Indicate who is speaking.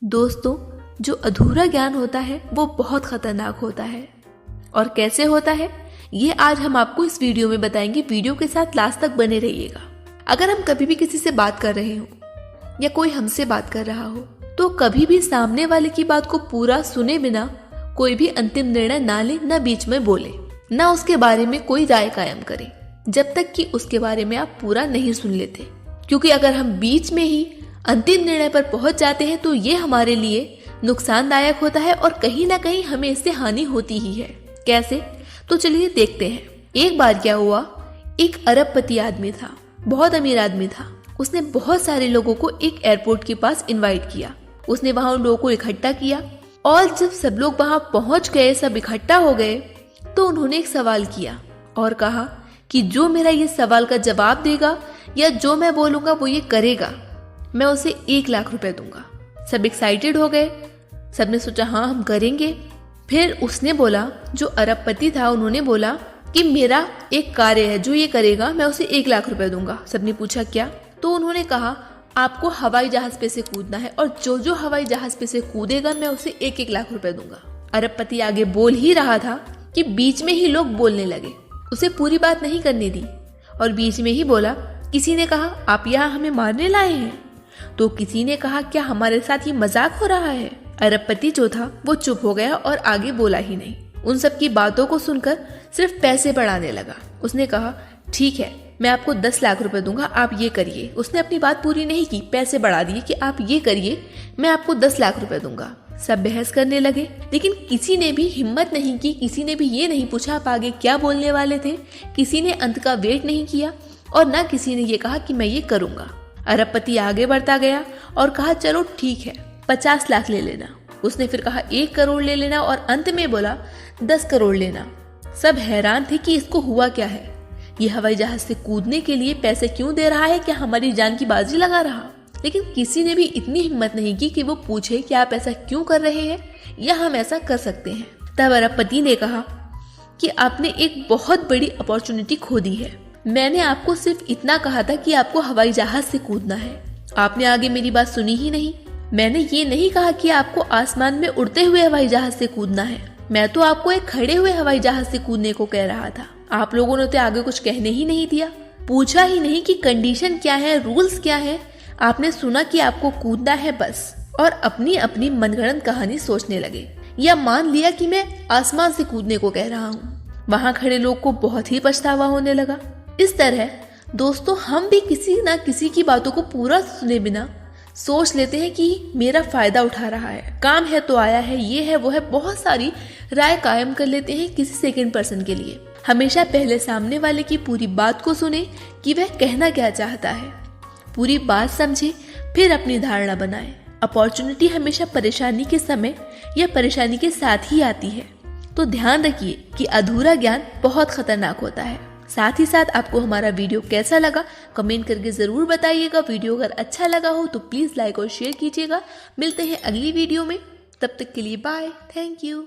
Speaker 1: दोस्तों, जो अधूरा ज्ञान होता है वो बहुत खतरनाक होता है। और कैसे होता है ये आज हम आपको इस वीडियो में बताएंगे। वीडियो के साथ लास्ट तक बने रहिएगा। अगर हम कभी भी किसी से बात कर रहे हो या कोई हमसे बात कर रहा हो तो कभी भी सामने वाले की बात को पूरा सुने बिना कोई भी अंतिम निर्णय ना ले, ना बीच में बोले, ना उसके बारे में कोई राय कायम करे जब तक कि उसके बारे में आप पूरा नहीं सुन लेते। क्योंकि अगर हम बीच में ही अंतिम निर्णय पर पहुंच जाते हैं तो ये हमारे लिए नुकसानदायक होता है और कहीं ना कहीं हमें इससे हानि होती ही है। कैसे? तो चलिए देखते हैं। एक बार क्या हुआ, एक अरबपति आदमी था, बहुत अमीर आदमी था। उसने बहुत सारे लोगों को एक एयरपोर्ट के पास इनवाइट किया। उसने वहां उन लोगों को इकट्ठा किया और जब सब लोग वहां पहुंच गए, सब इकट्ठा हो गए, तो उन्होंने एक सवाल किया और कहा कि जो मेरा ये सवाल का जवाब देगा या जो मैं बोलूंगा वो ये करेगा, मैं उसे 1 लाख रुपए दूंगा। सब एक्साइटेड हो गए, सबने सोचा हाँ हम करेंगे। फिर उसने बोला, जो अरबपति था उन्होंने बोला कि मेरा एक कार्य है, जो ये करेगा मैं उसे 1 लाख रुपए दूंगा। सबने पूछा क्या? तो उन्होंने कहा आपको हवाई जहाज पे से कूदना है और जो जो हवाई जहाज पे से कूदेगा मैं उसे 1-1 लाख रुपए दूंगा। अरबपति आगे बोल ही रहा था कि बीच में ही लोग बोलने लगे, उसे पूरी बात नहीं करने दी और बीच में ही बोला। किसी ने कहा आप यहाँ हमें मारने लाए हैं, तो किसी ने कहा क्या हमारे साथ ये मजाक हो रहा है। अरबपति जो था वो चुप हो गया और आगे बोला ही नहीं। उन सब की बातों को सुनकर सिर्फ पैसे बढ़ाने लगा। उसने कहा ठीक है, मैं आपको 10 लाख रुपए दूंगा, आप ये करिए। उसने अपनी बात पूरी नहीं की, पैसे बढ़ा दिए कि आप ये करिए, मैं आपको 10 लाख रुपए दूंगा। सब बहस करने लगे, लेकिन किसी ने भी हिम्मत नहीं की, किसी ने भी ये नहीं पूछा आप आगे क्या बोलने वाले थे। किसी ने अंत का वेट नहीं किया और ना किसी ने ये कहा कि मैं ये करूंगा। अरबपति आगे बढ़ता गया और कहा चलो ठीक है 50 लाख ले लेना। उसने फिर कहा 1 करोड़ ले लेना और अंत में बोला 10 करोड़ लेना। सब हैरान थे कि इसको हुआ क्या है, ये हवाई जहाज से कूदने के लिए पैसे क्यों दे रहा है, क्या हमारी जान की बाजी लगा रहा। लेकिन किसी ने भी इतनी हिम्मत नहीं की कि वो पूछे कि आप ऐसा क्यों कर रहे हैं या हम ऐसा कर सकते हैं। तब अरबपति ने कहा कि आपने एक बहुत बड़ी अपॉर्चुनिटी खो दी है। मैंने आपको सिर्फ इतना कहा था कि आपको हवाई जहाज से कूदना है, आपने आगे मेरी बात सुनी ही नहीं। मैंने ये नहीं कहा कि आपको आसमान में उड़ते हुए हवाई जहाज से कूदना है, मैं तो आपको एक खड़े हुए हवाई जहाज से कूदने को कह रहा था। आप लोगों ने तो आगे कुछ कहने ही नहीं दिया, पूछा ही नहीं कि कंडीशन क्या है, रूल्स क्या है। आपने सुना कि आपको कूदना है बस, और अपनी अपनी मनगढ़ंत कहानी सोचने लगे या मान लिया कि मैं आसमान से कूदने को कह रहा हूँ। वहां खड़े लोग को बहुत ही पछतावा होने लगा। इस तरह दोस्तों हम भी किसी ना किसी की बातों को पूरा सुने बिना सोच लेते हैं कि मेरा फायदा उठा रहा है, काम है तो आया है, ये है वो है, बहुत सारी राय कायम कर लेते हैं किसी सेकंड पर्सन के लिए। हमेशा पहले सामने वाले की पूरी बात को सुने कि वह कहना क्या चाहता है, पूरी बात समझे, फिर अपनी धारणा बनाए। अपॉर्चुनिटी हमेशा परेशानी के समय या परेशानी के साथ ही आती है, तो ध्यान रखिए कि अधूरा ज्ञान बहुत खतरनाक होता है। साथ ही साथ आपको हमारा वीडियो कैसा लगा कमेंट करके जरूर बताइएगा। वीडियो अगर अच्छा लगा हो तो प्लीज लाइक और शेयर कीजिएगा। मिलते हैं अगली वीडियो में, तब तक के लिए बाय, थैंक यू।